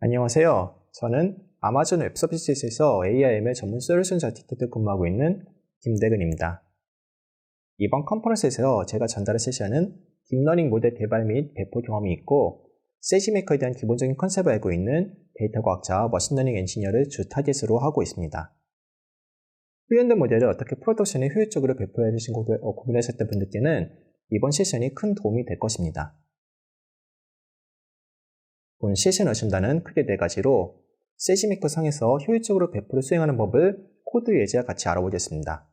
안녕하세요. 저는 아마존 웹서비스에서 AIML 전문 솔루션 아티스트로 근무하고 있는 김대근입니다. 이번 컨퍼런스에서 제가 전달할 세션은 딥러닝 모델 개발 및 배포 경험이 있고 세지메이커에 대한 기본적인 컨셉을 알고 있는 데이터 과학자와 머신러닝 엔지니어를 주 타겟으로 하고 있습니다. 훈련된 모델을 어떻게 프로덕션에 효율적으로 배포해야 하는지 고민하셨던 분들께는 이번 세션이 큰 도움이 될 것입니다. 본 세션 어신다는 크게 4가지로 세지메이커 상에서 효율적으로 배포를 수행하는 법을 코드 예제와 같이 알아보겠습니다.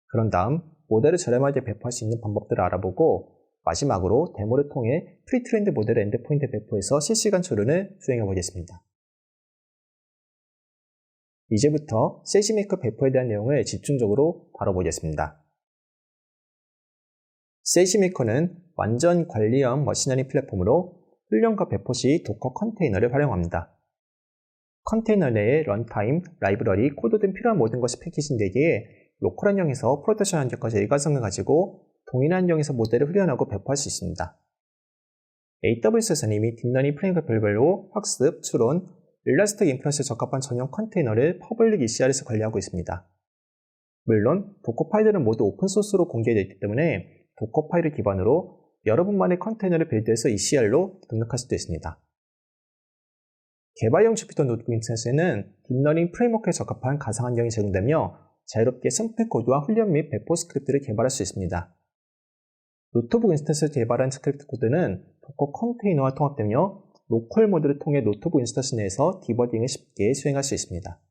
그런 다음 모델을 저렴하게 배포할 수 있는 방법들을 알아보고 마지막으로 데모를 통해 프리트레인드 모델 엔드포인트 배포에서 실시간 추론을 수행해 보겠습니다. 이제부터 세지메이커 배포에 대한 내용을 집중적으로 다뤄보겠습니다. 세지메이커는 완전 관리형 머신러닝 플랫폼으로 훈련과 배포 시 도커 컨테이너를 활용합니다. 컨테이너 내에 런타임, 라이브러리, 코드 등 필요한 모든 것이 패키지인 데기에 로컬 환경에서 프로덕션 환경까지 일관성을 가지고 동일한 환경에서 모델을 훈련하고 배포할 수 있습니다. AWS에서는 이미 딥러닝 프레임워크 별로 학습, 추론, 일라스틱 인프라스에 적합한 전용 컨테이너를 퍼블릭 ECR에서 관리하고 있습니다. 물론 도커 파일들은 모두 오픈소스로 공개되어 있기 때문에 도커 파일을 기반으로 여러분만의 컨테이너를 빌드해서 ECR로 등록할 수도 있습니다. 개발용 주피터 노트북 인터넷에는 딥러닝 프레임워크에 적합한 가상 환경이 제공되며 자유롭게 선택 코드와 훈련 및 배포 스크립트를 개발할 수 있습니다. 노트북 인스턴스를 개발한 스크립트 코드는 도커 컨테이너와 통합되며 로컬 모드를 통해 노트북 인스턴스 내에서 디버깅을 쉽게 수행할 수 있습니다.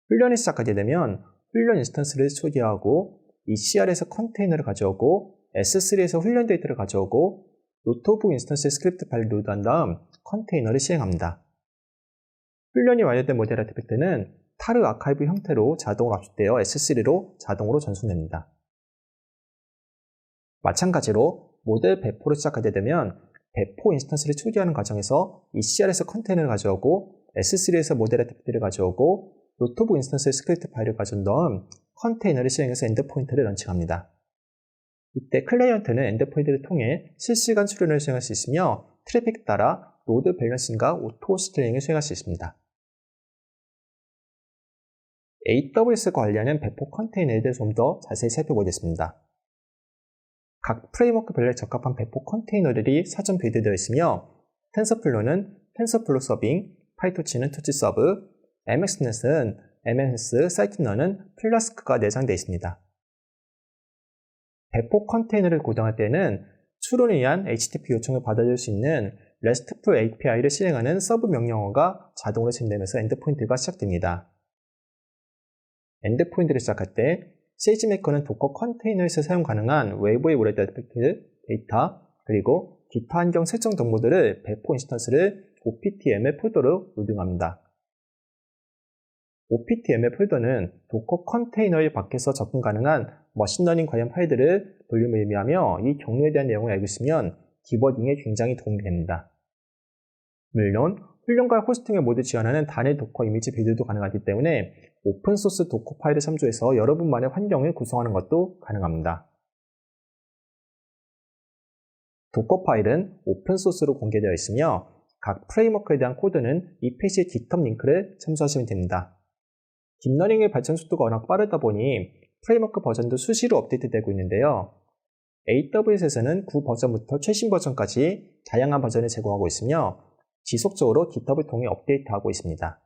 훈련이 시작하게 되면 훈련 인스턴스를 초기화하고 ECR에서 컨테이너를 가져오고 S3에서 훈련 데이터를 가져오고 노트북 인스턴스의 스크립트 파일을 로드한 다음 컨테이너를 실행합니다. 훈련이 완료된 모델 아티팩트는 타르 아카이브 형태로 자동으로 압축되어 S3로 자동으로 전송됩니다. 마찬가지로 모델 배포를 시작하게 되면 배포 인스턴스를 초기화하는 과정에서 ECR에서 컨테이너를 가져오고 S3에서 모델 아티팩트를 가져오고 노트북 인스턴스의 스크립트 파일을 가져온 다음 컨테이너를 실행해서 엔드포인트를 런칭합니다. 이때 클라이언트는 엔드포인트를 통해 실시간 추론을 수행할 수 있으며 트래픽 따라 로드 밸런싱과 오토 스케일링을 수행할 수 있습니다. AWS가 관리하는 배포 컨테이너에 대해 좀 더 자세히 살펴보겠습니다. 각 프레임워크별로 적합한 배포 컨테이너들이 사전 빌드되어 있으며 텐서플로우는 텐서플로우 서빙, 파이토치는 토치 서브, MXNet은 MNS, 사이트너는 플라스크가 내장되어 있습니다. 배포 컨테이너를 고정할 때는 추론에 의한 HTTP 요청을 받아줄 수 있는 RESTful API를 실행하는 서브 명령어가 자동으로 진행되면서 엔드포인트가 시작됩니다. 엔드포인트를 시작할 때 세지메이커는 도커 컨테이너에서 사용 가능한 외부의 오래된 아티팩트, 데이터, 그리고 기타 환경 설정 정보들을 배포 인스턴스를 OPTML 폴더로 로딩합니다. OPTML 폴더는 도커 컨테이너의 밖에서 접근 가능한 머신러닝 관련 파일들을 볼륨을 의미하며 이 경로에 대한 내용을 알고 있으면 디버깅에 굉장히 도움이 됩니다. 물론 훈련과 호스팅을 모두 지원하는 단일 도커 이미지 빌드도 가능하기 때문에 오픈소스 도커 파일을 참조해서 여러분만의 환경을 구성하는 것도 가능합니다. 도커 파일은 오픈소스로 공개되어 있으며 각 프레임워크에 대한 코드는 이 페이지의 GitHub 링크를 참조하시면 됩니다. 딥러닝의 발전 속도가 워낙 빠르다 보니 프레임워크 버전도 수시로 업데이트되고 있는데요. AWS에서는 9버전부터 최신 버전까지 다양한 버전을 제공하고 있으며 지속적으로 GitHub을 통해 업데이트하고 있습니다.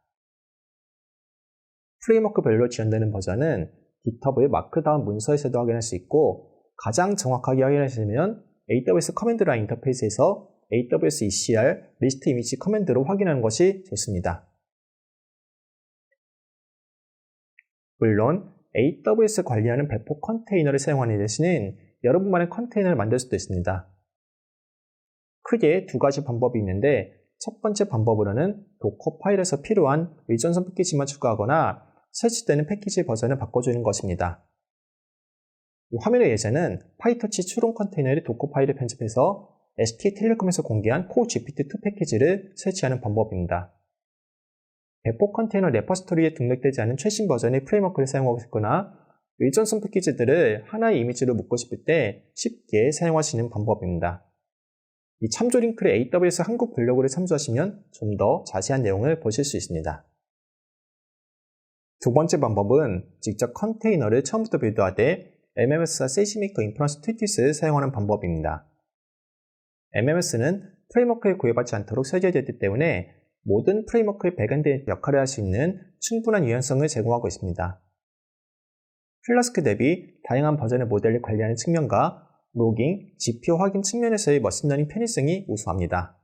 프레임워크별로 지원되는 버전은 GitHub의 마크다운 문서에서도 확인할 수 있고 가장 정확하게 확인하시려면 AWS 커맨드 라인 인터페이스에서 AWS ECR 리스트 이미지 커맨드로 확인하는 것이 좋습니다. 물론 AWS 관리하는 배포 컨테이너를 사용하는 대신에 여러분만의 컨테이너를 만들 수도 있습니다. 크게 2가지 방법이 있는데 첫 번째 방법으로는 도커 파일에서 필요한 의존성 패키지만 추가하거나 설치되는 패키지 버전을 바꿔주는 것입니다. 이 화면의 예제는 파이터치 추론 컨테이너의 도커 파일을 편집해서 SK텔레콤에서 공개한 CoreGPT2 패키지를 설치하는 방법입니다. 배포 컨테이너 레퍼스토리에 등록되지 않은 최신 버전의 프레임워크를 사용하고 싶거나 의존성 패키지들을 하나의 이미지로 묶고 싶을 때 쉽게 사용할 수 있는 방법입니다. 이 참조 링크를 AWS 한국 블로그를 참조하시면 좀 더 자세한 내용을 보실 수 있습니다. 두 번째 방법은 직접 컨테이너를 처음부터 빌드하되 MMS와 세이지메이커 인프런스 툴킷을 사용하는 방법입니다. MMS는 프레임워크에 구애받지 않도록 설계되었기 때문에 모든 프레임워크의 백엔드 역할을 할 수 있는 충분한 유연성을 제공하고 있습니다. 플라스크 대비 다양한 버전의 모델을 관리하는 측면과 로깅, GPU 확인 측면에서의 머신러닝 편의성이 우수합니다.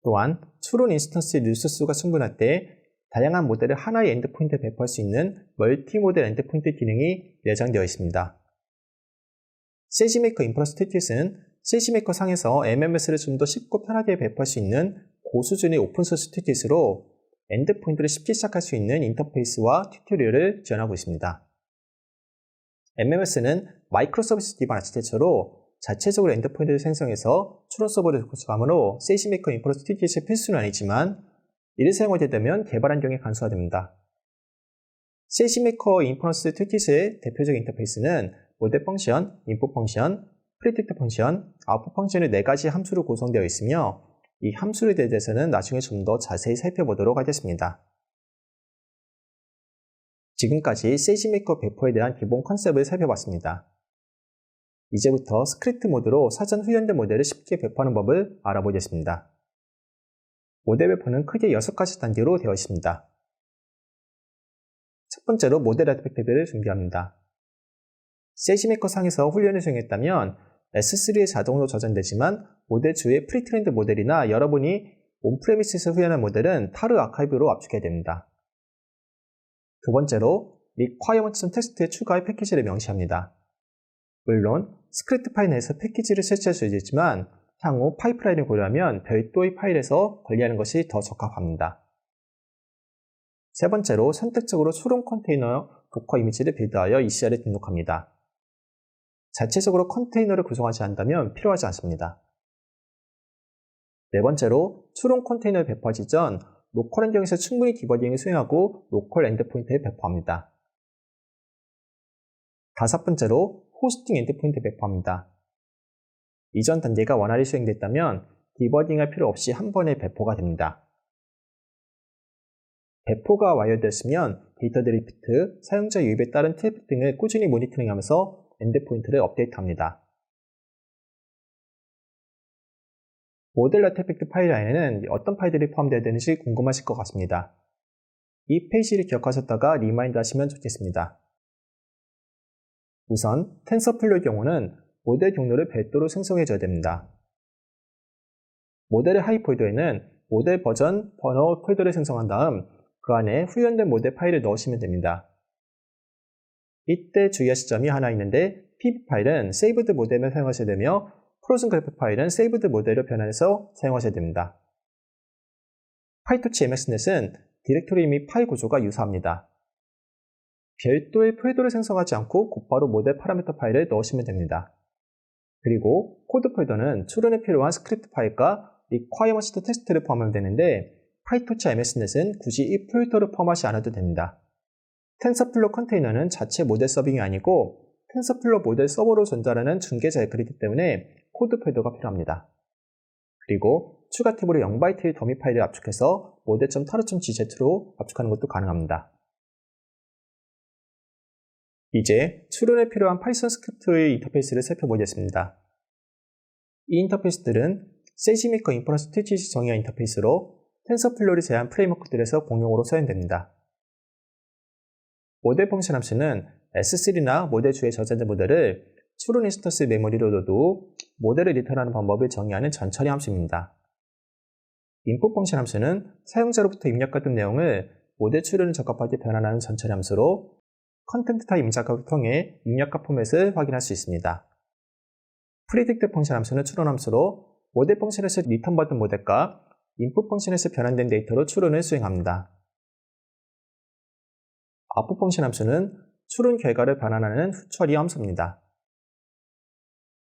또한 추론 인스턴스 뉴스 수가 충분할 때 다양한 모델을 하나의 엔드포인트에 배포할 수 있는 멀티 모델 엔드포인트 기능이 내장되어 있습니다. 세이지메이커 인프런스 툴킷은 세이지메이커 상에서 MMS를 좀 더 쉽고 편하게 배포할 수 있는 고수준의 오픈소스 툴킷으로 엔드포인트를 쉽게 시작할 수 있는 인터페이스와 튜토리얼을 지원하고 있습니다. MMS는 마이크로서비스 기반 아키텍처로 자체적으로 엔드포인트를 생성해서 추론 서버를 구축하므로 세이지메이커 인프런스 툴킷의 필수는 아니지만 이를 사용하게 되면 개발 환경이 간소화됩니다. 세이지메이커 인프런스 툴킷의 대표적인 인터페이스는 모델 펑션, 인풋 펑션, 프리딕트 펑션, 아웃풋 펑션의 4가지 함수로 구성되어 있으며 이 함수에 대해서는 나중에 좀 더 자세히 살펴보도록 하겠습니다. 지금까지 세이지메이커 배포에 대한 기본 컨셉을 살펴봤습니다. 이제부터 스크립트 모드로 사전 훈련된 모델을 쉽게 배포하는 법을 알아보겠습니다. 모델 배포는 크게 6가지 단계로 되어 있습니다. 첫 번째로 모델 아티팩트를 준비합니다. 세이지메이커 상에서 훈련을 수행했다면 S3에 자동으로 저장되지만 모델 주의 프리트레인드 모델이나 여러분이 온프레미스에서 훈련한 모델은 타르 아카이브로 압축해야 됩니다. 두 번째로 requirements.txt에 추가할 패키지를 명시합니다. 물론 스크립트 파일 내에서 패키지를 설치할 수 있지만 향후 파이프라인을 고려하면 별도의 파일에서 관리하는 것이 더 적합합니다. 세 번째로 선택적으로 추론 컨테이너 도커 이미지를 빌드하여 ECR에 등록합니다. 자체적으로 컨테이너를 구성하지 않는다면 필요하지 않습니다. 네 번째로 추론 컨테이너를 배포하기 전 로컬 환경에서 충분히 디버깅을 수행하고 로컬 엔드포인트에 배포합니다. 다섯 번째로 호스팅 엔드포인트에 배포합니다. 이전 단계가 원활히 수행됐다면 디버깅할 필요 없이 한 번에 배포가 됩니다. 배포가 완료되었으면 데이터 드리프트, 사용자 유입에 따른 트래픽 등을 꾸준히 모니터링하면서 엔드포인트를 업데이트합니다. 모델 아티팩트 파일 안에는 어떤 파일들이 포함되어야 되는지 궁금하실 것 같습니다. 이 페이지를 기억하셨다가 리마인드 하시면 좋겠습니다. 우선 텐서플로의 경우는 모델 경로를 별도로 생성해줘야 됩니다. 모델의 하이 폴더에는 모델 버전 번호 폴더를 생성한 다음 그 안에 후연된 모델 파일을 넣으시면 됩니다. 이때 주의하실 점이 하나 있는데 PB 파일은 세이브드 모델을 사용하셔야 되며 프로즌 그래픽 파일은 세이브드 모델을 변환해서 사용하셔야 됩니다. 파이토치 MXNet은 디렉토리 및 파일 구조가 유사합니다. 별도의 폴더를 생성하지 않고 곧바로 모델 파라미터 파일을 넣으시면 됩니다. 그리고 코드 폴더는 추론에 필요한 스크립트 파일과 requirements.txt를 포함하면 되는데 파이토치 MSNet은 굳이 이 폴더를 포함하지 않아도 됩니다. 텐서플로 컨테이너는 자체 모델 서빙이 아니고 텐서플로 모델 서버로 전달하는 중개자의 글이기 때문에 코드 폴더가 필요합니다. 그리고 추가 탭으로 0바이트의 더미 파일을 압축해서 model.tar.gz로 압축하는 것도 가능합니다. 이제 추론에 필요한 파이썬 스크립트의 인터페이스를 살펴보겠습니다. 이 인터페이스들은 세이지메이커 인프런스 툴킷이 정의한 인터페이스로 텐서플로를 제한 프레임워크들에서 공용으로 사용됩니다. 모델 펑션 함수는 S3나 모델 주에 저장된 모델을 추론 인스턴스 메모리로 넣어도 모델을 리턴하는 방법을 정의하는 전처리 함수입니다. 인풋 펑션 함수는 사용자로부터 입력받은 내용을 모델 추론을 적합하게 변환하는 전처리 함수로 컨텐트 타입 임작학을 통해 입력값 포맷을 확인할 수 있습니다. 프리딕트 펑션 함수는 추론 함수로 모델 펑션에서 리턴받은 모델과 인풋 펑션에서 변환된 데이터로 추론을 수행합니다. 아웃풋 펑션 함수는 추론 결과를 변환하는 후처리 함수입니다.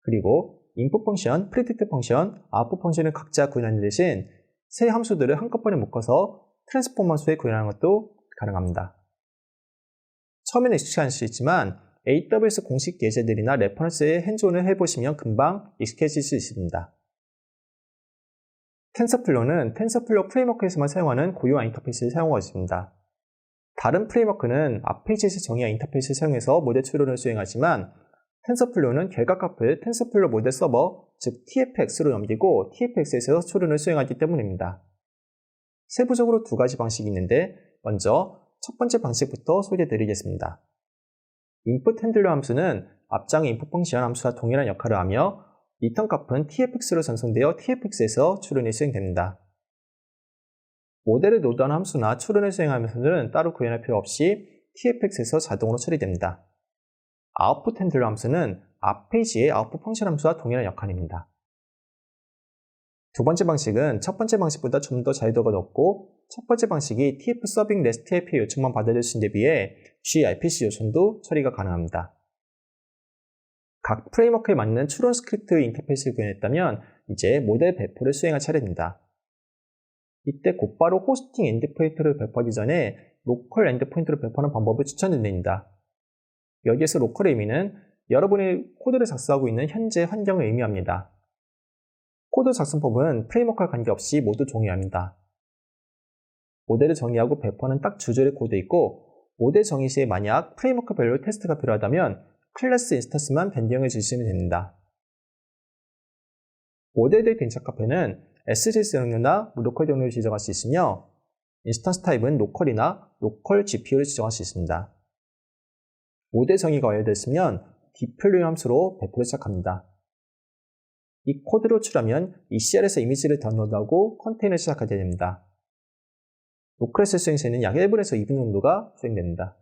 그리고 인풋 펑션, 프리딕트 펑션, 아웃풋 펑션을 각자 구현하는 대신 세 함수들을 한꺼번에 묶어서 트랜스포머 함수에 구현하는 것도 가능합니다. 처음에는 익숙하지 않을 수 있지만 AWS 공식 예제들이나 레퍼런스에 핸즈온을 해보시면 금방 익숙해질 수 있습니다. 텐서플로우는 텐서플로우 프레임워크에서만 사용하는 고유한 인터페이스를 사용하고 있습니다. 다른 프레임워크는 앞 페이지에서 정의한 인터페이스를 사용해서 모델 추론을 수행하지만 텐서플로우는 결과값을 텐서플로우 모델 서버, 즉 TFX로 넘기고 TFX에서 추론을 수행하기 때문입니다. 세부적으로 두 가지 방식이 있는데 먼저 첫 번째 방식부터 소개해드리겠습니다. input handler 함수는 앞장의 input 펑션 함수와 동일한 역할을 하며 리턴 값은 tfx로 전송되어 tfx에서 추론이 수행됩니다. 모델을 로드하는 함수나 추론을 수행하면서는 따로 구현할 필요 없이 tfx에서 자동으로 처리됩니다. output handler 함수는 앞 페이지의 output 펑션 함수와 동일한 역할입니다. 두 번째 방식은 첫 번째 방식보다 좀 더 자유도가 높고 첫 번째 방식이 TF 서빙 REST API 요청만 받아들일 수 있는 데 비해 gRPC 요청도 처리가 가능합니다. 각 프레임워크에 맞는 추론 스크립트 인터페이스를 구현했다면 이제 모델 배포를 수행할 차례입니다. 이때 곧바로 호스팅 엔드포인트를 배포하기 전에 로컬 엔드포인트를 배포하는 방법을 추천드립니다. 여기에서 로컬의 의미는 여러분이 코드를 작성하고 있는 현재 환경을 의미합니다. 코드 작성법은 프레임워크와 관계없이 모두 동일합니다. 모델을 정의하고 배포하는 딱 두 줄의 코드 있고 모델 정의 시에 만약 프레임워크별로 테스트가 필요하다면 클래스 인스턴스만 변경해 주시면 됩니다. 모델의 된착 카페는 SJS 경로나 로컬 경로를 지정할 수 있으며 인스턴스 타입은 로컬이나 로컬 GPU를 지정할 수 있습니다. 모델 정의가 완료됐으면 deploy 함수로 배포를 시작합니다. 이 코드를 호출하면 ECR에서 이미지를 다운로드하고 컨테이너를 시작하게 됩니다. 로컬에서 수행 시에는 약 1분에서 2분 정도가 수행됩니다.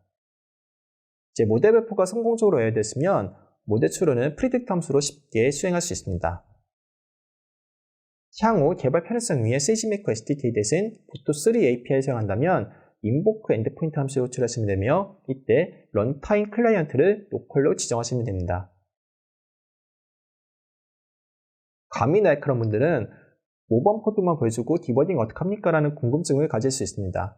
이제 모델 배포가 성공적으로 완료됐으면 모델 추론은 predict 함수로 쉽게 수행할 수 있습니다. 향후 개발 편의성 위해 SageMaker SDK 대신 보토3 API를 사용한다면 invoke endpoint 함수를 호출하시면 되며 이때 runtime 클라이언트를 로컬로 지정하시면 됩니다. 감이 날카로운 분들은 모범 코드만 보여주고 디버깅 어떡합니까? 라는 궁금증을 가질 수 있습니다.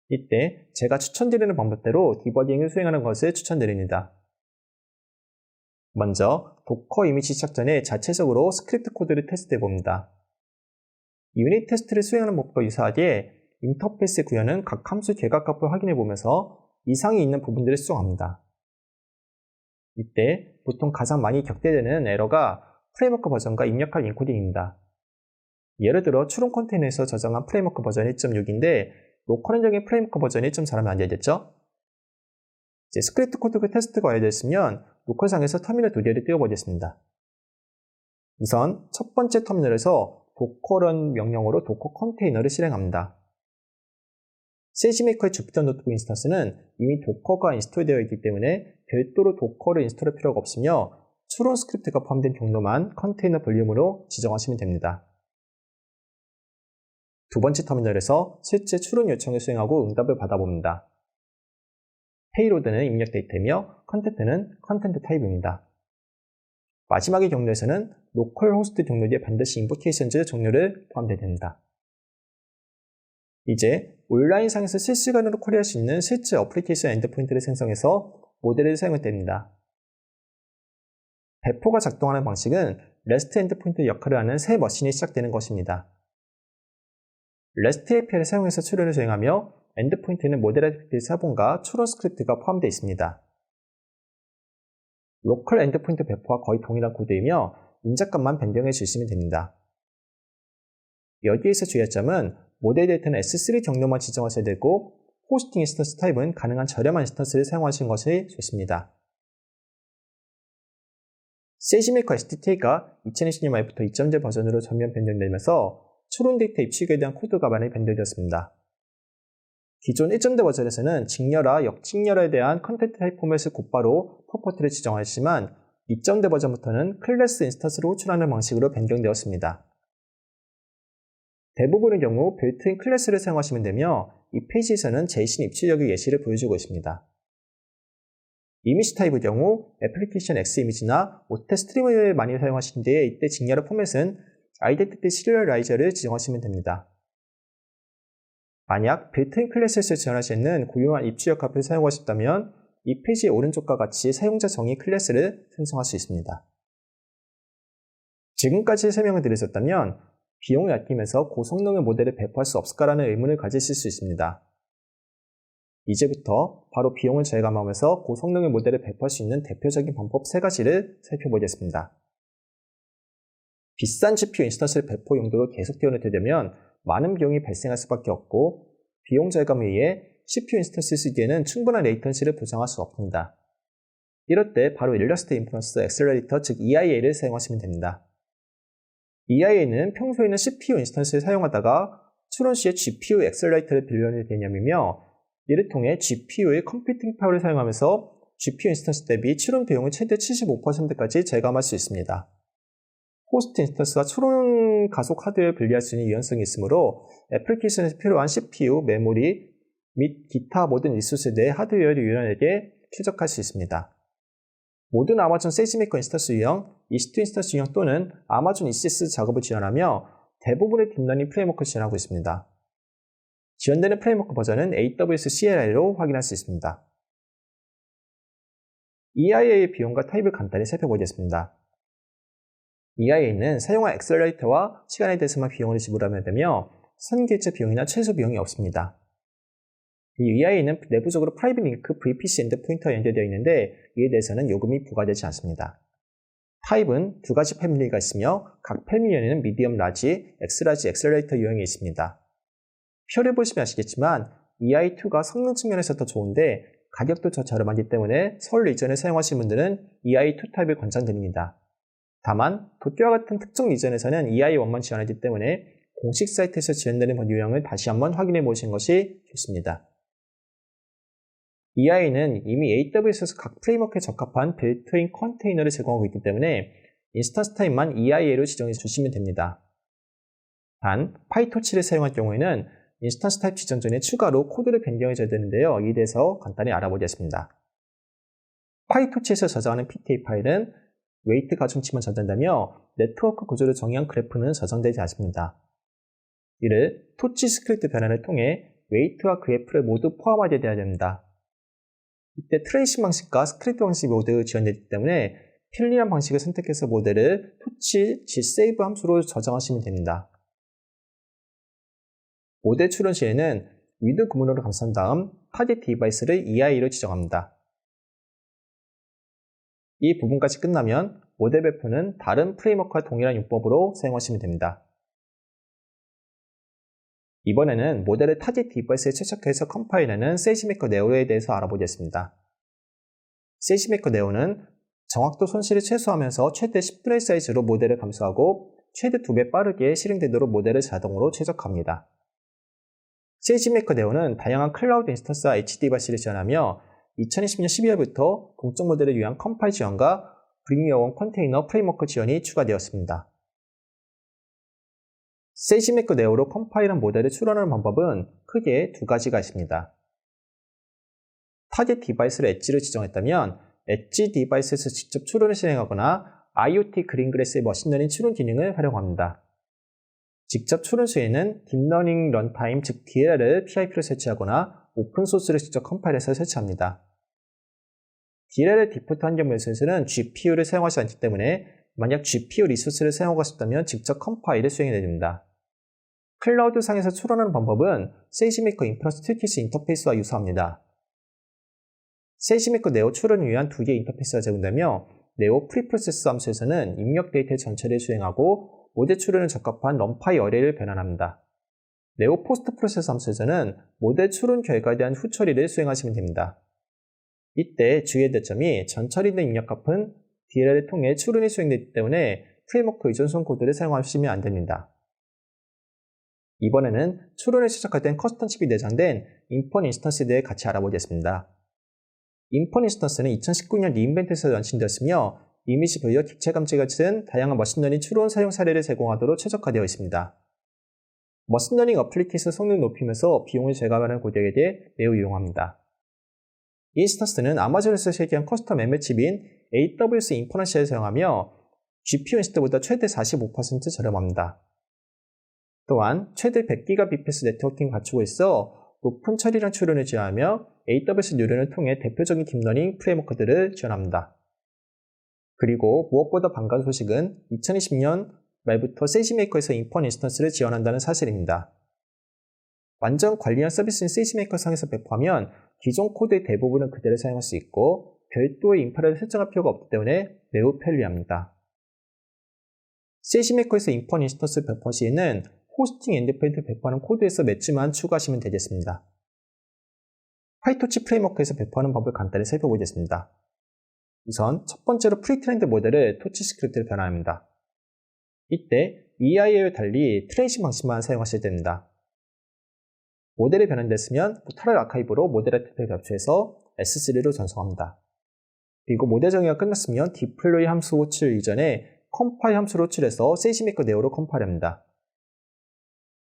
이때 제가 추천드리는 방법대로 디버깅을 수행하는 것을 추천드립니다. 먼저 도커 이미지 시작 전에 자체적으로 스크립트 코드를 테스트해 봅니다. 유닛 테스트를 수행하는 법과 유사하게 인터페이스 구현은 각 함수 결과값을 확인해 보면서 이상이 있는 부분들을 수정합니다. 이때 보통 가장 많이 격대되는 에러가 프레임워크 버전과 입력할 인코딩입니다. 예를 들어 추론 컨테이너에서 저장한 프레임워크 버전 1.6인데 로컬 행정의 프레임워크 버전 1.4라면 안 되겠죠? 이제 스크립트 코드 테스트가 완료됐으면 로컬상에서 터미널 두 개를 띄워보겠습니다. 우선 첫 번째 터미널에서 도커런 명령으로 도커 컨테이너를 실행합니다. 세이지메이커의 주피터 노트북 인스턴스는 이미 도커가 인스톨되어 있기 때문에 별도로 도커를 인스톨할 필요가 없으며 추론 스크립트가 포함된 경로만 컨테이너 볼륨으로 지정하시면 됩니다. 두 번째 터미널에서 실제 추론 요청을 수행하고 응답을 받아봅니다. 페이로드는 입력 데이터이며 컨텐트는 컨텐트 타입입니다. 마지막의 경로에서는 로컬 호스트 경로에 반드시 인보케이션즈 종류를 포함되어야 됩니다. 이제 온라인상에서 실시간으로 콜할 수 있는 실제 어플리케이션 엔드포인트를 생성해서 모델을 사용할 때입니다. 배포가 작동하는 방식은 REST 엔드포인트 역할을 하는 새 머신이 시작되는 것입니다. REST API를 사용해서 추론을 수행하며 엔드포인트는 모델 에피드 사본과 추론 스크립트가 포함되어 있습니다. 로컬 엔드포인트 배포와 거의 동일한 코드이며 인자값만 변경해 주시면 됩니다. 여기에서 주의할 점은 모델 데이터는 S3 경로만 지정하셔야 되고 호스팅 인스턴스 타입은 가능한 저렴한 인스턴스를 사용하시는 것이 좋습니다. 세이지메이커 SDK가 2020년 말부터 2.0 버전으로 전면 변경되면서 추론 데이터 입출에 대한 코드가 많이 변경되었습니다. 기존 1.0 버전에서는 직렬화, 역직렬화에 대한 컨텐트 타입 포맷을 곧바로 프로퍼티를 지정하였지만 2.0 버전부터는 클래스 인스턴스를 호출하는 방식으로 변경되었습니다. 대부분의 경우 빌트인 클래스를 사용하시면 되며 이 페이지에서는 JSON 입출력의 예시를 보여주고 있습니다. 이미지 타입의 경우 애플리케이션 X 이미지나 오테 스트림을 많이 사용하시는데 이때 직렬화 포맷은 아이덴티티 시리얼라이저를 지정하시면 됩니다. 만약 빌트인 클래스에서 지원할 수 있는 고유한 입출력 값을 사용하셨다면 이 페이지의 오른쪽과 같이 사용자 정의 클래스를 생성할 수 있습니다. 지금까지 설명을 드렸었다면 비용이 아끼면서 고성능의 모델을 배포할 수 없을까라는 의문을 가지실 수 있습니다. 이제부터 바로 비용을 절감하면서 고성능의 모델을 배포할 수 있는 대표적인 방법 3가지를 살펴보겠습니다. 비싼 GPU 인스턴스를 배포 용도로 계속 띄워놓게 되면 많은 비용이 발생할 수밖에 없고, 비용 절감에 의해 CPU 인스턴스 쓰기에는 충분한 레이턴시를 보장할 수 없습니다. 이럴 때 바로 일러스트 인퍼런스 액셀러레이터 즉 EIA를 사용하시면 됩니다. EIA는 평소에는 CPU 인스턴스를 사용하다가 추론 시에 GPU 액셀러레이터를 빌려내는 개념이며, 이를 통해 GPU의 컴퓨팅 파워를 사용하면서 GPU 인스턴스 대비 추론 비용을 최대 75%까지 절감할 수 있습니다. 호스트 인스턴스와 추론 가속 하드웨어를 분리할 수 있는 유연성이 있으므로 애플리케이션에서 필요한 CPU, 메모리 및 기타 모든 리소스 내 하드웨어를 유연하게 최적화할 수 있습니다. 모든 아마존 세이지메이커 인스턴스 유형, EC2 인스턴스 유형 또는 아마존 ECS 작업을 지원하며 대부분의 딥러닝 프레임워크를 지원하고 있습니다. 지원되는 프레임워크 버전은 AWS CLI로 확인할 수 있습니다. EIA의 비용과 타입을 간단히 살펴보겠습니다. EIA는 사용한 액셀러레이터와 시간에 대해서만 비용을 지불하면 되며 선개체 비용이나 최소 비용이 없습니다. 이 EIA는 내부적으로 프라이빗 링크 VPC 엔드포인터와 연결되어 있는데 이에 대해서는 요금이 부과되지 않습니다. 타입은 2가지 패밀리가 있으며 각 패밀리에는 미디엄 라지, 엑스라지 액셀러레이터 유형이 있습니다. 표를 보시면 아시겠지만 EI2가 성능 측면에서 더 좋은데 가격도 더 저렴하기 때문에 서울 리전을 사용하시는 분들은 EI2 타입을 권장드립니다. 다만 도쿄와 같은 특정 리전에서는 EI1만 지원하기 때문에 공식 사이트에서 지원되는 유형을 다시 한번 확인해 보시는 것이 좋습니다. EIA는 이미 AWS에서 각 프레임워크에 적합한 빌트인 컨테이너를 제공하고 있기 때문에 인스턴스 타입만 EIA로 지정해 주시면 됩니다. 단, 파이토치를 사용할 경우에는 인스턴스 타입 지정 전에 추가로 코드를 변경해줘야 되는데요. 이에 대해서 간단히 알아보겠습니다. 파이토치에서 저장하는 PTA 파일은 웨이트 가중치만 저장되며 네트워크 구조를 정의한 그래프는 저장되지 않습니다. 이를 토치 스크립트 변환을 통해 웨이트와 그래프를 모두 포함하게 되어야 됩니다. 이때 트레이싱 방식과 스크립트 방식이 모두 지원되기 때문에 편리한 방식을 선택해서 모델을 토치 gsave 함수로 저장하시면 됩니다. 모델 추론 시에는 위드 구문으로 감싼 다음 타겟 디바이스를 EIA로 지정합니다. 이 부분까지 끝나면 모델 배포는 다른 프레임워크와 동일한 용법으로 사용하시면 됩니다. 이번에는 모델을 타겟 디바이스에 최적화해서 컴파일하는 세이지메이커 네오에 대해서 알아보겠습니다. 세이지메이커 네오는 정확도 손실을 최소화하면서 최대 10분의 사이즈로 모델을 감소하고 최대 2배 빠르게 실행되도록 모델을 자동으로 최적화합니다. 세이지메이커 네오는 다양한 클라우드 인스턴스와 HD 디바이스를 지원하며 2020년 12월부터 공적 모델을 위한 컴파일 지원과 브링유어원 컨테이너 프레임워크 지원이 추가되었습니다. 세이지메이커 네오로 컴파일한 모델을 추론하는 방법은 크게 2가지가 있습니다. 타겟 디바이스를 엣지로 지정했다면 엣지 디바이스에서 직접 추론을 실행하거나 IoT 그린그래스의 머신러닝 추론 기능을 활용합니다. 직접 추론 시에는 딥러닝 런타임 즉 DLL을 PIP로 설치하거나 오픈소스를 직접 컴파일해서 설치합니다. DLL의 디폴트 환경에서는 GPU를 사용하지 않기 때문에 만약 GPU 리소스를 사용하고 싶다면 직접 컴파일을 수행해야 됩니다. 클라우드상에서 추론하는 방법은 세이지메이커 인퍼런스 툴킷 인터페이스와 유사합니다. 세이지메이커 네오 추론을 위한 2개의 인터페이스가 제공되며 네오 프리프로세스 함수에서는 입력 데이터의 전처리를 수행하고 모델 추론에 적합한 럼파이 어레이를 변환합니다. 네오 포스트 프로세스 함수에서는 모델 추론 결과에 대한 후처리를 수행하시면 됩니다. 이때 주의해야 될 점이 전처리된 입력값은 DLL을 통해 추론이 수행되기 때문에 프레임워크 의존성 코드를 사용하시면 안됩니다. 이번에는 추론을 시작할 땐 커스텀 칩이 내장된 인폰 인스턴스에 대해 같이 알아보겠습니다. 인폰 인스턴스는 2019년 리인벤트에서 런칭되었으며 이미지 분류, 객체 감지 같은 다양한 머신러닝 추론 사용 사례를 제공하도록 최적화되어 있습니다. 머신러닝 어플리케이션 성능을 높이면서 비용을 절감하는 고객에 대해 매우 유용합니다. 이 인스턴스는 아마존에서 설계한 커스텀 ML칩인 AWS 인퍼런시를 사용하며 GPU 인스턴스보다 최대 45% 저렴합니다. 또한 최대 100GBps 네트워킹을 갖추고 있어 높은 처리량 추론을 지원하며 AWS 뉴런을 통해 대표적인 딥러닝 프레임워크들을 지원합니다. 그리고 무엇보다 반가운 소식은 2020년 말부터 세이지메이커에서 인포 인스턴스를 지원한다는 사실입니다. 완전 관리형 서비스인 세이지메이커 상에서 배포하면 기존 코드의 대부분은 그대로 사용할 수 있고 별도의 인파를 설정할 필요가 없기 때문에 매우 편리합니다. 세이지메이커에서 인포 인스턴스 배포 시에는 호스팅 엔드포인트 배포하는 코드에서 매치만 추가하시면 되겠습니다. 파이토치 프레임워크에서 배포하는 법을 간단히 살펴보겠습니다. 우선 첫 번째로 프리트레인드 모델을 토치 스크립트로 변화합니다. 이때 EIA와 달리 트레이싱 방식만 사용하셔야 됩니다. 모델이 변환됐으면 타럴 아카이브로 모델 아트를 캡처해서 S3로 전송합니다. 그리고 모델 정의가 끝났으면 디플로이 함수 호출 이전에 컴파일 함수로 호출해서 세이지메이커 네오로 컴파일합니다.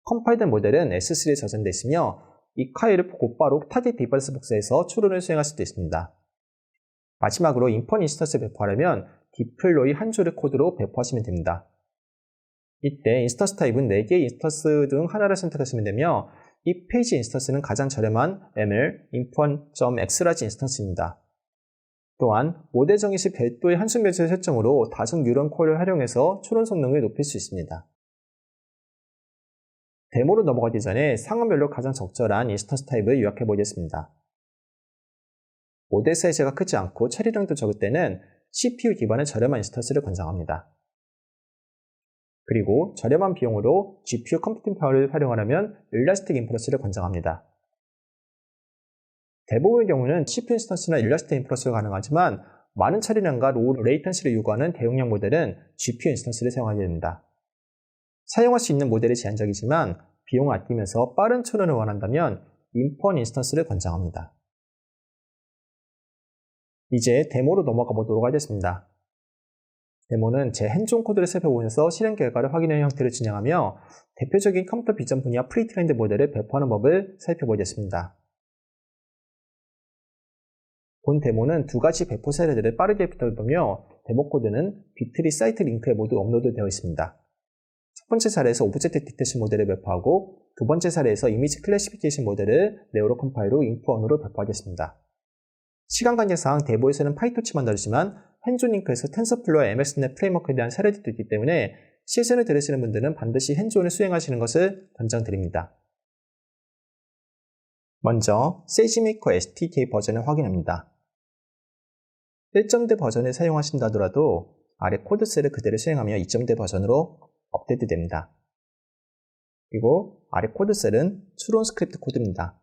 컴파일된 모델은 S3에 저장되어 있으며 이 파일을 곧바로 타겟 디바이스 복사해서 추론을 수행할 수도 있습니다. 마지막으로 인포 인스턴스 배포하려면 디플로이 한 줄의 코드로 배포하시면 됩니다. 이때 인스턴스 타입은 4개의 인스턴스 중 하나를 선택하시면 되며 이 페이지 인스턴스는 가장 저렴한 ML info.xlarge 인스턴스입니다. 또한 모델 정의 시 별도의 한숨 배치 설정으로 다중 뉴런 콜을 활용해서 추론 성능을 높일 수 있습니다. 데모로 넘어가기 전에 상황별로 가장 적절한 인스턴스 타입을 요약해 보겠습니다. 모델 사이즈가 크지 않고 처리량도 적을 때는 CPU 기반의 저렴한 인스턴스를 권장합니다. 그리고 저렴한 비용으로 GPU 컴퓨팅 파워를 활용하려면 일라스틱 인프러스를 권장합니다. 대부분의 경우는 CPU 인스턴스나 일라스틱 인프러스가 가능하지만 많은 처리량과 로우 레이턴시를 요구하는 대용량 모델은 GPU 인스턴스를 사용하게 됩니다. 사용할 수 있는 모델이 제한적이지만 비용을 아끼면서 빠른 추론을 원한다면 인포 인스턴스를 권장합니다. 이제 데모로 넘어가 보도록 하겠습니다. 데모는 제 핸즈온 코드를 살펴보면서 실행 결과를 확인하는 형태로 진행하며 대표적인 컴퓨터 비전 분야 프리트레인드 모델을 배포하는 법을 살펴보겠습니다. 본 데모는 두 가지 배포 사례들을 빠르게 빗어보며 데모 코드는 비트리 사이트 링크에 모두 업로드되어 있습니다. 첫 번째 사례에서 오브젝트 디텍션 모델을 배포하고 두 번째 사례에서 이미지 클래시피케이션 모델을 네오로 컴파일로 인포1으로 배포하겠습니다. 시간 관계상 데모에서는 파이토치만 다루지만 핸즈온 링크에서 텐서플로어와 MXNet 프레임워크에 대한 사례들도 있기 때문에 실전을 들으시는 분들은 반드시 핸즈온을 수행하시는 것을 권장드립니다. 먼저 세이지메이커 SDK 버전을 확인합니다. 1.0대 버전을 사용하신다 하더라도 아래 코드셀을 그대로 수행하며 2.0대 버전으로 업데이트됩니다. 그리고 아래 코드셀은 추론 스크립트 코드입니다.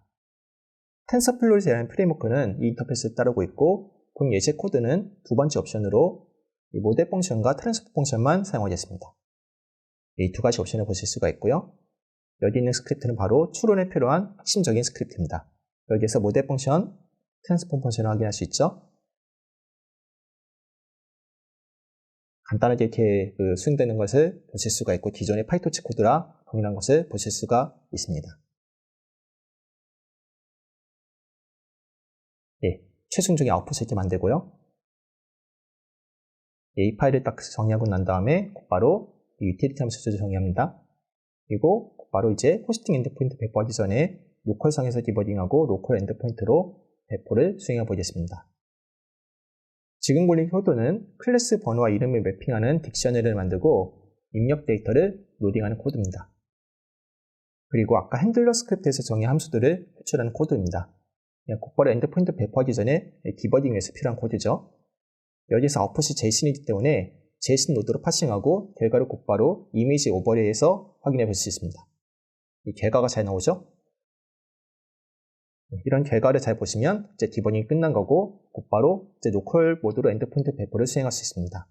텐서플로어를 제어하는 프레임워크는 이 인터페이스를 따르고 있고 본 예제 코드는 두 번째 옵션으로 이 모델 펑션과 트랜스포 펑션만 사용하겠습니다. 이 두 가지 옵션을 보실 수가 있고요. 여기 있는 스크립트는 바로 추론에 필요한 핵심적인 스크립트입니다. 여기에서 모델 펑션, 트랜스포 펑션을 확인할 수 있죠. 간단하게 이렇게 수행되는 것을 보실 수가 있고 기존의 파이토치 코드랑 동일한 것을 보실 수가 있습니다. 예, 최종적인 아웃풋을 이렇게 만들고요. 예, 이 파일을 딱 정의하고 난 다음에 곧바로 이 유틸리티 함수를 정의합니다. 그리고 곧바로 이제 호스팅 엔드포인트 배포하기 전에 로컬상에서 디버깅하고 로컬 엔드포인트로 배포를 수행해 보겠습니다. 지금 걸린 코드는 클래스 번호와 이름을 매핑하는 딕셔너리를 만들고 입력 데이터를 로딩하는 코드입니다. 그리고 아까 핸들러 스크립트에서 정의한 함수들을 호출하는 코드입니다. 곧바로 엔드포인트 배포하기 전에 디버깅 위해서 필요한 코드죠. 여기서 아웃풋이 JSON이기 때문에 JSON 노드로 파싱하고 결과를 곧바로 이미지 오버레이에서 확인해 볼 수 있습니다. 이 결과가 잘 나오죠? 이런 결과를 잘 보시면 이제 디버깅이 끝난 거고 곧바로 이제 로컬 모드로 엔드포인트 배포를 수행할 수 있습니다.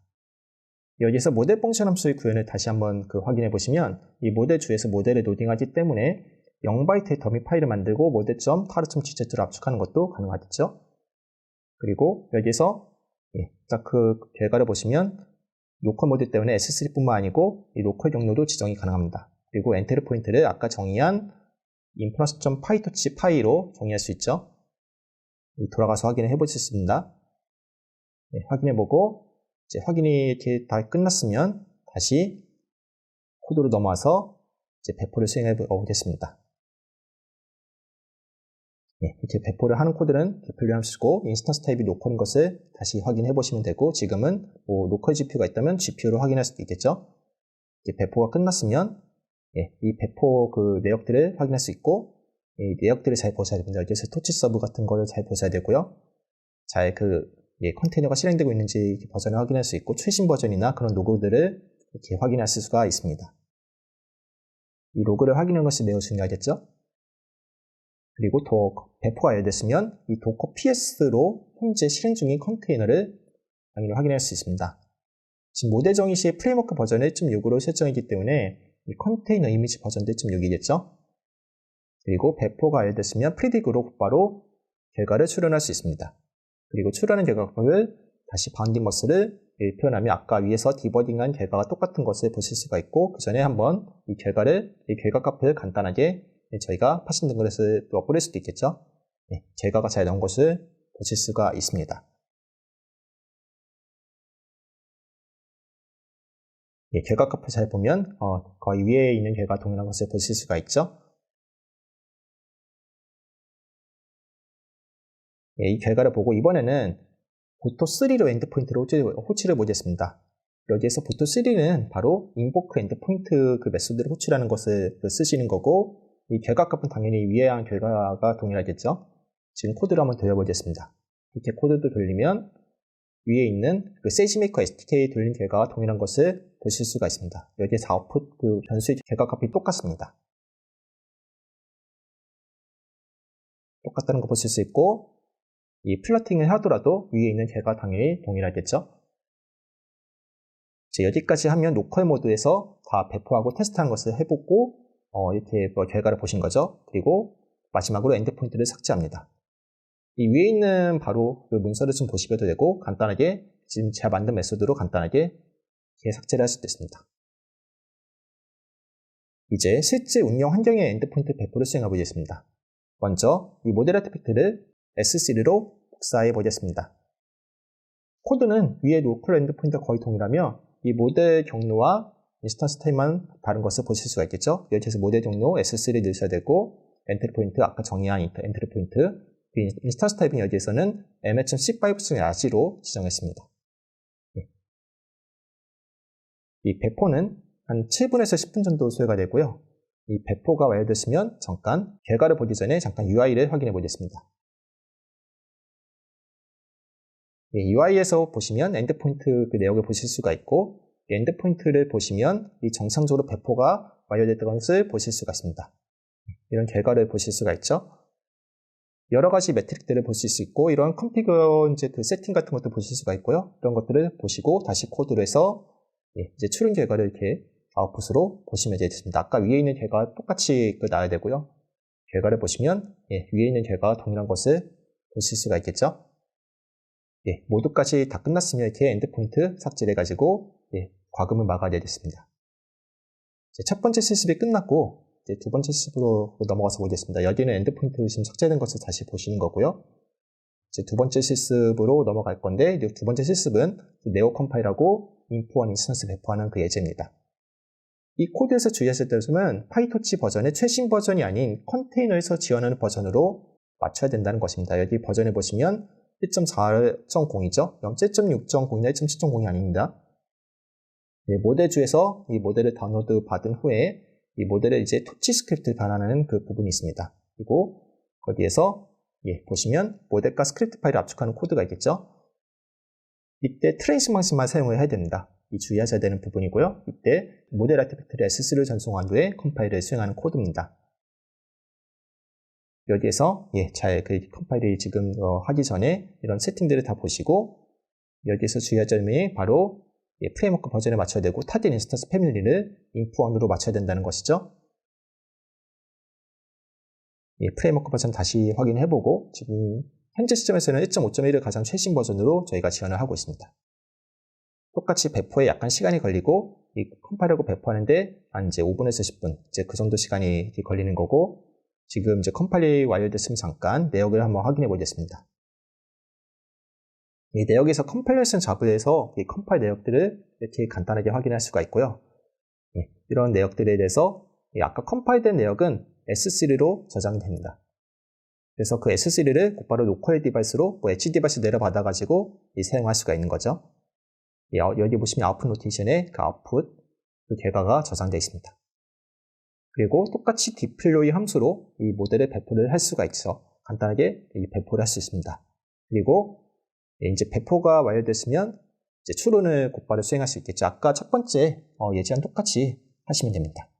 여기서 모델 펑션 함수의 구현을 다시 한번 확인해 보시면 이 모델 주에서 모델을 로딩하기 때문에 0바이트의 더미 파일을 만들고 모델.taru.gz로 압축하는 것도 가능하겠죠. 그리고 여기서 딱 그 결과를 보시면 로컬 모드 때문에 S3뿐만 아니고 이 로컬 경로도 지정이 가능합니다. 그리고 엔트리 포인트를 아까 정의한 inference.pytorch 파이로 정의할 수 있죠. 돌아가서 확인을 해보실 수 있습니다. 확인해보고 이제 확인이 이렇게 다 끝났으면 다시 코드로 넘어와서 이제 배포를 수행해 보겠습니다. 이렇게 배포를 하는 코드는 디플로이 함수고 인스턴스 타입이 로컬인 것을 다시 확인해 보시면 되고 지금은 로컬 GPU가 있다면 GPU로 확인할 수도 있겠죠. 이제 배포가 끝났으면 이 배포 그 내역들을 확인할 수 있고 이 내역들을 잘 보셔야 됩니다. 여기서 토치 서브 같은 거를 잘 보셔야 되고요. 잘 컨테이너가 실행되고 있는지 버전을 확인할 수 있고 최신 버전이나 그런 로그들을 이렇게 확인할 수가 있습니다. 이 로그를 확인하는 것이 매우 중요하겠죠. 그리고 배포가 완료됐으면 이 도커 PS로 현재 실행 중인 컨테이너를 당연히 확인할 수 있습니다. 지금 모델 정의 시에 프레임워크 버전 1.6으로 설정이기 때문에 이 컨테이너 이미지 버전도 1.6이겠죠. 그리고 배포가 완료됐으면 프리딕으로 곧바로 결과를 출원할 수 있습니다. 그리고 출원한 결과값을 다시 바운딩 머스를 표현하면 아까 위에서 디버딩한 결과가 똑같은 것을 보실 수가 있고 그 전에 한번 이 결과값을 간단하게 저희가 파신 된 것을 또 뿌릴 수도 있겠죠. 결과가 잘 나온 것을 보실 수가 있습니다. 결과값을 잘 보면 거의 위에 있는 결과 동일한 것을 보실 수가 있죠. 이 결과를 보고 이번에는 보토3로 엔드포인트를 호출을 보겠습니다. 여기에서 보토3는 바로 invoke endpoint 그 메소드를 호출하는 것을 쓰시는 거고 이 결과값은 당연히 위에 한 결과가 동일하겠죠. 지금 코드를 한번 돌려보겠습니다. 이렇게 코드도 돌리면 위에 있는 그 세이지메이커 SDK 돌린 결과가 동일한 것을 보실 수가 있습니다. 여기에서 아웃풋 그 변수의 결과값이 똑같습니다. 똑같다는 거 보실 수 있고 이 플러팅을 하더라도 위에 있는 결과 당연히 동일하겠죠. 여기까지 하면 로컬 모드에서 다 배포하고 테스트한 것을 해보고 이렇게 결과를 보신 거죠. 그리고 마지막으로 엔드포인트를 삭제합니다. 이 위에 있는 바로 그 문서를 좀 보시셔도 되고 간단하게 지금 제가 만든 메소드로 간단하게 삭제를 할 수도 있습니다. 이제 실제 운영 환경의 엔드포인트 배포를 수행해 보겠습니다. 먼저 이 모델 아티팩트를 S3로 복사해 보겠습니다. 코드는 위에 로컬 엔드포인트가 거의 동일하며 이 모델 경로와 인스턴스 타입만 다른 것을 보실 수가 있겠죠. 여기에서 모델 경로 S3 넣으셔야 되고 엔트리 포인트 아까 정의한 엔트리 포인트 인스턴스 타입은 여기에서는 MH15-RG로 지정했습니다. 이 배포는 한 7분에서 10분 정도 소요가 되고요. 이 배포가 완료됐으면 잠깐 결과를 보기 전에 잠깐 UI를 확인해 보겠습니다. UI에서 보시면 엔드포인트 그 내역을 보실 수가 있고 엔드포인트를 보시면 이 정상적으로 배포가 완료됐던 것을 보실 수가 있습니다. 이런 결과를 보실 수가 있죠. 여러 가지 매트릭들을 보실 수 있고 이런 컨피그 그 세팅 같은 것도 보실 수가 있고요. 이런 것들을 보시고 다시 코드로 해서 이제 출력 결과를 이렇게 아웃풋으로 보시면 되겠습니다. 아까 위에 있는 결과와 똑같이 나와야 되고요. 결과를 보시면 위에 있는 결과와 동일한 것을 보실 수가 있겠죠. 모두까지 다 끝났으면 이렇게 엔드포인트 삭제를 해가지고 과금을 막아내겠습니다. 첫 번째 실습이 끝났고 이제 두 번째 실습으로 넘어가서 보겠습니다. 여기는 엔드포인트 지금 삭제된 것을 다시 보시는 거고요. 이제 두 번째 실습으로 넘어갈 건데 두 번째 실습은 네오 컴파일하고 인포원 인스턴스 배포하는 그 예제입니다. 이 코드에서 주의하실 점은 파이토치 버전의 최신 버전이 아닌 컨테이너에서 지원하는 버전으로 맞춰야 된다는 것입니다. 여기 버전을 보시면 1.4.0이죠. 0.6.0이나 1.7.0이 아닙니다. 모델주에서 이 모델을 다운로드 받은 후에 이 모델을 이제 토치 스크립트 반환하는 그 부분이 있습니다. 그리고 거기에서 보시면 모델과 스크립트 파일을 압축하는 코드가 있겠죠. 이때 트레이싱 방식만 사용을 해야 됩니다. 이 주의하셔야 되는 부분이고요. 이때 모델 아티팩트를 S3로 전송한 후에 컴파일을 수행하는 코드입니다. 여기에서 잘 그 컴파일을 지금 하기 전에 이런 세팅들을 다 보시고 여기에서 주의할 점이 바로 프레임워크 버전에 맞춰야 되고 타겟 인스턴스 패밀리를 인프1으로 맞춰야 된다는 것이죠. 프레임워크 버전 다시 확인해보고 지금 현재 시점에서는 1.5.1을 가장 최신 버전으로 저희가 지원을 하고 있습니다. 똑같이 배포에 약간 시간이 걸리고 이 컴파일하고 배포하는데 한 이제 5분에서 10분 이제 그 정도 시간이 걸리는 거고 지금 이제 컴파일이 완료됐으면 잠깐 내역을 한번 확인해 보겠습니다. 이 내역에서 컴파일레이션 자부에서 이 컴파일 내역들을 이렇게 간단하게 확인할 수가 있고요. 이런 내역들에 대해서 아까 컴파일된 내역은 S3로 저장됩니다. 그래서 그 S3를 곧바로 로컬 디바이스로 H 디바이스 내려받아가지고 사용할 수가 있는 거죠. 여기 보시면 아웃풋 노테이션에 그 아웃풋 그 결과가 저장되어 있습니다. 그리고 똑같이 디플로이 함수로 이 모델을 배포를 할 수가 있죠. 간단하게 배포를 할 수 있습니다. 그리고 이제 배포가 완료됐으면 이제 추론을 곧바로 수행할 수 있겠죠. 아까 첫 번째 예제랑 똑같이 하시면 됩니다.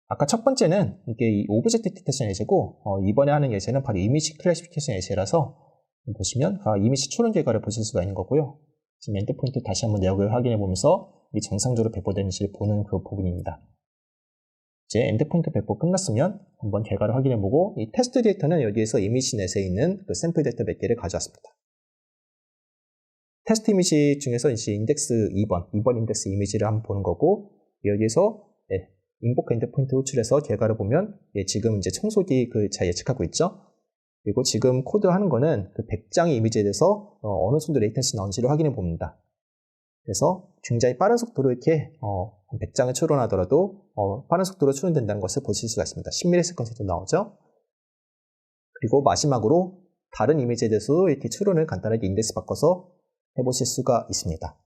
아까 첫 번째는 이게 이 오브젝트 디텍션 예제고 이번에 하는 예제는 바로 이미지 클래시피케이션 예제라서 보시면 이미지 추론 결과를 보실 수가 있는 거고요. 지금 엔드포인트 다시 한번 내역을 확인해 보면서 이 정상적으로 배포되는지를 보는 그 부분입니다. 이제 엔드포인트 배포 끝났으면 한번 결과를 확인해 보고 이 테스트 데이터는 여기에서 이미지 넷에 있는 그 샘플 데이터 몇 개를 가져왔습니다. 테스트 이미지 중에서 이제 인덱스 2번 인덱스 이미지를 한번 보는 거고 여기에서 인보크 엔드포인트 호출해서 결과를 보면 지금 이제 청소기 잘 예측하고 있죠. 그리고 지금 코드하는 거는 그 100장의 이미지에 대해서 어느 정도 레이턴시 나온지를 확인해 봅니다. 그래서 굉장히 빠른 속도로 이렇게 100장을 추론하더라도 빠른 속도로 추론된다는 것을 보실 수가 있습니다. 10ms 정도 나오죠. 그리고 마지막으로 다른 이미지에 대해서도 이렇게 추론을 간단하게 인덱스 바꿔서 해보실 수가 있습니다.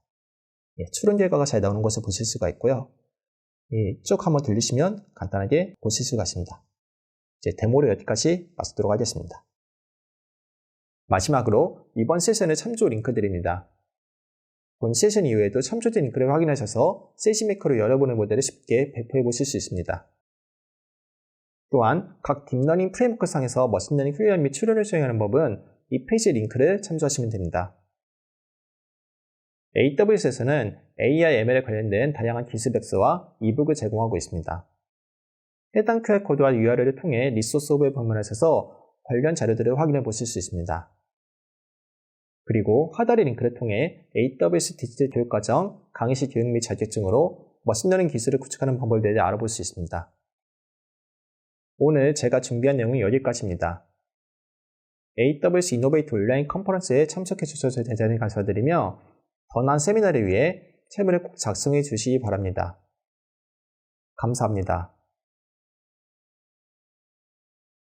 추론 결과가 잘 나오는 것을 보실 수가 있고요. 쭉 한번 들리시면 간단하게 보실 수가 있습니다. 이제 데모를 여기까지 마치도록 하겠습니다. 마지막으로 이번 세션의 참조 링크 드립니다. 본 세션 이후에도 참조된 링크를 확인하셔서 세지메이커로 여러분의 모델을 쉽게 배포해 보실 수 있습니다. 또한 각 딥러닝 프레임워크 상에서 머신러닝 훈련 및 추론을 수행하는 법은 이 페이지 링크를 참조하시면 됩니다. AWS에서는 AI, ML에 관련된 다양한 기술백서와 이북을 제공하고 있습니다. 해당 QR코드와 URL을 통해 리소스 허브에 방문하셔서 관련 자료들을 확인해 보실 수 있습니다. 그리고 하단의 링크를 통해 AWS 디지털 교육과정, 강의실 교육 및 자격증으로 머신러닝 기술을 구축하는 방법에 대해 알아볼 수 있습니다. 오늘 제가 준비한 내용은 여기까지입니다. AWS 이노베이트 온라인 컨퍼런스에 참석해 주셔서 대단히 감사드리며 더 나은 세미나를 위해 채무를 꼭 작성해 주시기 바랍니다. 감사합니다.